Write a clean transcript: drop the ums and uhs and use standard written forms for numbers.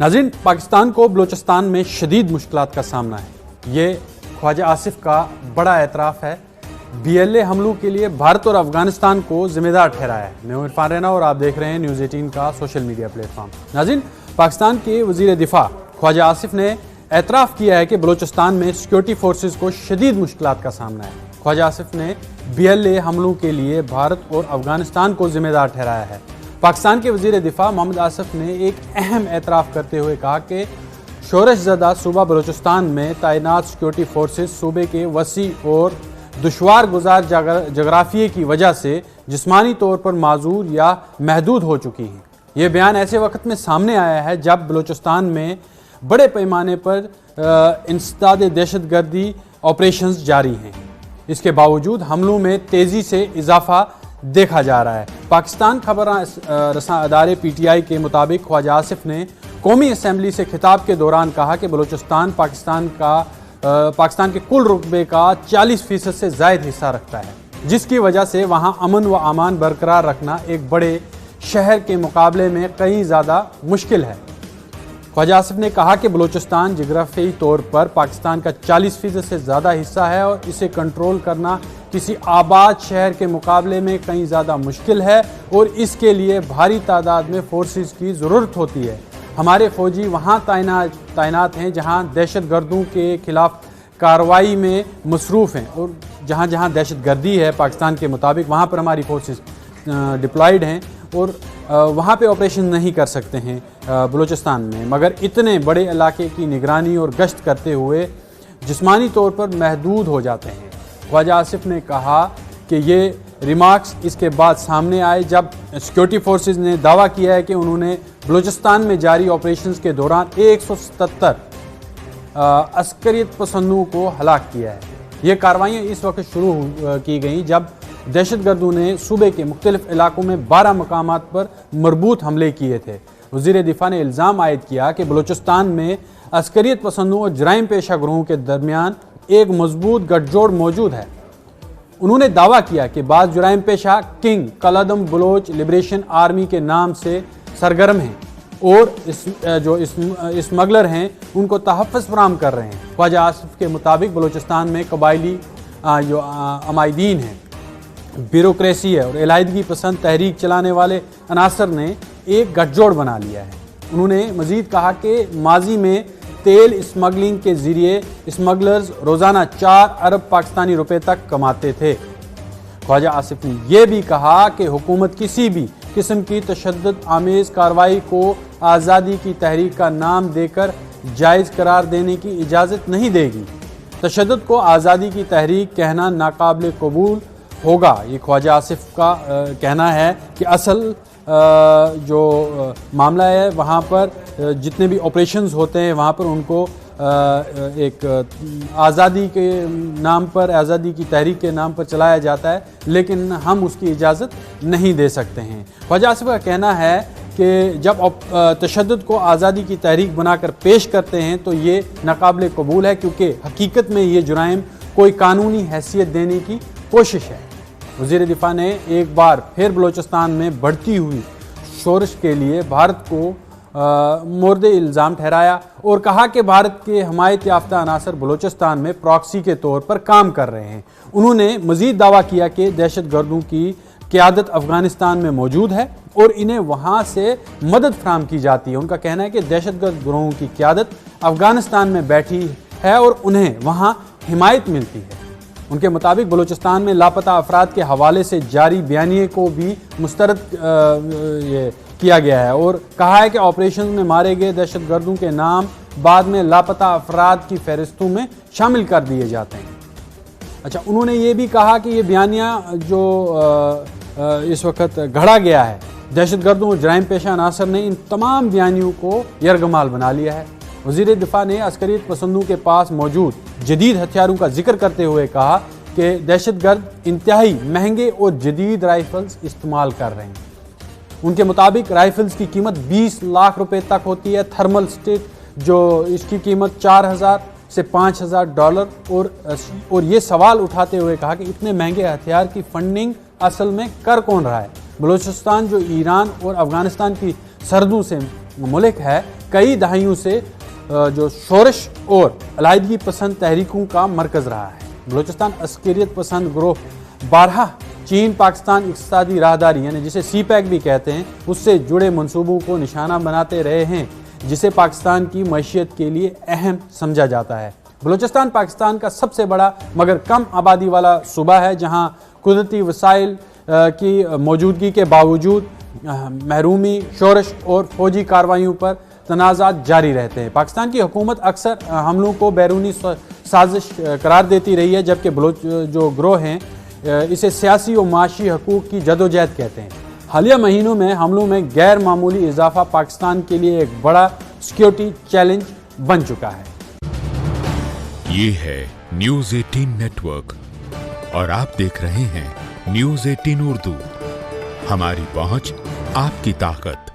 नाज़रीन, पाकिस्तान को बलूचिस्तान में शदीद मुश्किलात का सामना है। ये ख्वाजा आसिफ का बड़ा एतराफ़ है। BLA हमलों के लिए भारत और अफगानिस्तान को जिम्मेदार ठहराया है। मैं हूं इरफान रैना और आप देख रहे हैं न्यूज़ 18 का सोशल मीडिया प्लेटफॉर्म। नाज़रीन, पाकिस्तान के वज़ीर दिफा ख्वाजा आसिफ ने एतराफ़ किया है कि बलूचिस्तान में सिक्योरिटी फोर्सेस को शदीद मुश्किलात का सामना है। ख्वाजा आसिफ ने BLA हमलों के लिए भारत और अफगानिस्तान को जिम्मेदार ठहराया है। पाकिस्तान के वज़ीर दिफा मोहम्मद आसिफ ने एक अहम एतराफ़ करते हुए कहा कि शोरश ज़दा सूबा बलूचिस्तान में तैनात सिक्योरिटी फोर्सेस सूबे के वसी और दुश्वार गुजार जगराफिये की वजह से जिस्मानी तौर पर माजूर या महदूद हो चुकी हैं। ये बयान ऐसे वक्त में सामने आया है जब बलूचिस्तान में बड़े पैमाने पर इंसदाद दहशतगर्दी ऑपरेशंस जारी हैं। इसके बावजूद हमलों में तेज़ी से इजाफा देखा जा रहा है। पाकिस्तान खबर रसां अदारे PTI के मुताबिक ख्वाजा आसिफ ने कौमी असम्बली से खिताब के दौरान कहा कि बलूचिस्तान पाकिस्तान के कुल रुकबे का 40% से ज़ायद हिस्सा रखता है, जिसकी वजह से वहाँ अमन व अमान बरकरार रखना एक बड़े शहर के मुकाबले में कहीं ज़्यादा मुश्किल है। ख्वाजा आसिफ ने कहा कि बलूचिस्तान जोग्राफियाई तौर पर पाकिस्तान का 40% से ज़्यादा हिस्सा है और इसे कंट्रोल करना किसी आबाद शहर के मुकाबले में कहीं ज़्यादा मुश्किल है और इसके लिए भारी तादाद में फोर्सेस की ज़रूरत होती है। हमारे फ़ौजी वहाँ तैनात हैं जहाँ दहशतगर्दों के ख़िलाफ़ कार्रवाई में मसरूफ़ हैं और जहाँ जहाँ दहशतगर्दी है पाकिस्तान के मुताबिक वहाँ पर हमारी फोर्सेस डिप्लॉयड हैं और वहाँ पे ऑपरेशन नहीं कर सकते हैं बलूचिस्तान में, मगर इतने बड़े इलाके की निगरानी और गश्त करते हुए जिस्मानी तौर पर महदूद हो जाते हैं। ख्वाजा आसिफ ने कहा कि ये रिमार्क्स इसके बाद सामने आए जब सिक्योरिटी फोर्सेस ने दावा किया है कि उन्होंने बलूचिस्तान में जारी ऑपरेशंस के दौरान 177 अस्करियत पसंदों को हलाक किया है। ये कार्रवाइयाँ इस वक्त शुरू की गई जब दहशतगर्दों ने सूबे के मुख्तलिफ इलाकों में 12 मकामात पर मरबूत हमले किए थे। वज़ीर दिफा ने इल्ज़ाम आयद किया कि बलूचिस्तान में अस्करियत पसंदों और जराइम पेशा ग्रोहों के दरमियान एक मजबूत गठजोड़ मौजूद है। उन्होंने दावा किया कि बाज़ जराइम पेशा किंग कलदम बलोच लिबरेशन आर्मी के नाम से सरगर्म हैं और जो स्मगलर हैं उनको तहफ़्फ़ुज़ फराहम कर रहे हैं। ख्वाजा आसिफ के मुताबिक बलूचिस्तान में कबायली जो अमायदीन हैं, ब्यूरोक्रेसी है और इलाहिदगी पसंद तहरीक चलाने वाले अनासर ने एक गठजोड़ बना लिया है। उन्होंने मज़ीद कहा कि माजी में तेल स्मगलिंग के ज़रिए स्मगलर्स रोज़ाना 4 अरब पाकिस्तानी रुपए तक कमाते थे। ख्वाजा आसिफ ने यह भी कहा कि हुकूमत किसी भी किस्म की तशद्दुद आमेज़ कार्रवाई को आज़ादी की तहरीक का नाम देकर जायज़ करार देने की इजाज़त नहीं देगी। तशद्दुद को आज़ादी की तहरीक कहना नाकाबिल कबूल होगा। ये ख्वाजा आसिफ का कहना है कि असल जो मामला है वहाँ पर जितने भी ऑपरेशंस होते हैं वहाँ पर उनको एक आज़ादी के नाम पर, आज़ादी की तहरीक के नाम पर चलाया जाता है, लेकिन हम उसकी इजाज़त नहीं दे सकते हैं। ख्वाजा आसिफ का कहना है कि जब तशद्दुद को आज़ादी की तहरीक बनाकर पेश करते हैं तो ये नाकाबिल कबूल है, क्योंकि हकीकत में ये जुराइम कोई कानूनी हैसियत देने की कोशिश है। वज़ीर दिफा ने एक बार फिर बलूचिस्तान में बढ़ती हुई शोरश के लिए भारत को मोर्द इल्ज़ाम ठहराया और कहा कि भारत के हमायत याफ्ता अनासर बलूचिस्तान में प्रॉक्सी के तौर पर काम कर रहे हैं। उन्होंने मज़ीद दावा किया कि दहशतगर्दों की क़यादत अफ़गानिस्तान में मौजूद है और इन्हें वहाँ से मदद फराहम की जाती है। उनका कहना है कि दहशतगर्द गिरोहों की क़यादत अफ़गानिस्तान में बैठी है और उन्हें वहाँ हिमायत मिलती है। उनके मुताबिक बलूचिस्तान में लापता अफराद के हवाले से जारी बयानिए को भी मुस्तरद किया गया है और कहा है कि ऑपरेशन में मारे गए दहशतगर्दों के नाम बाद में लापता अफराद की फहरिस्तों में शामिल कर दिए जाते हैं। अच्छा, उन्होंने ये भी कहा कि ये बयानिया जो इस वक्त गढ़ा गया है, दहशतगर्दों और जराइम पेशा अनासर ने इन तमाम बयानियों को यरगमाल बना लिया है। वज़ीर दिफा ने अस्करियत पसंदों के पास मौजूद जदीद हथियारों का जिक्र करते हुए कहा कि दहशतगर्द इंतहाई महंगे और जदीद राइफल्स इस्तेमाल कर रहे हैं। उनके मुताबिक राइफल्स की कीमत 20 लाख रुपए तक होती है। थर्मल स्टिक जो इसकी कीमत 4,000 से $5,000 और ये सवाल उठाते हुए कहा कि इतने महंगे हथियार की फंडिंग असल में कर कौन रहा है। बलूचिस्तान जो ईरान और अफगानिस्तान की सरहदों से मुल्क है, कई दहाइयों से जो शोरश और अलाइदगी पसंद तहरीकों का मरकज़ रहा है। बलूचिस्तान अस्करियत पसंद ग्रोह 12 चीन पाकिस्तान इक़्तिसादी राहदारी यानी जिसे CPEC भी कहते हैं, उससे जुड़े मंसूबों को निशाना बनाते रहे हैं, जिसे पाकिस्तान की मईशत के लिए अहम समझा जाता है। बलूचिस्तान पाकिस्तान का सबसे बड़ा मगर कम आबादी वाला सूबा है, जहां कुदरती वसाइल की मौजूदगी के बावजूद महरूमी, शोरश और फौजी कार्रवाइयों पर तनाज़ात जारी रहते हैं। पाकिस्तान की हुकूमत अक्सर हमलों को बैरूनी साजिश करार देती रही है, जबकि बलोच जो ग्रोह हैं इसे सियासी और माशी हकूक़ की जदोजहद कहते हैं। हालिया महीनों में हमलों में गैर मामूली इजाफा पाकिस्तान के लिए एक बड़ा सिक्योरिटी चैलेंज बन चुका है। ये है न्यूज़ 18 नेटवर्क और आप देख रहे हैं न्यूज़ 18 उर्दू। हमारी पहुंच, आपकी ताकत।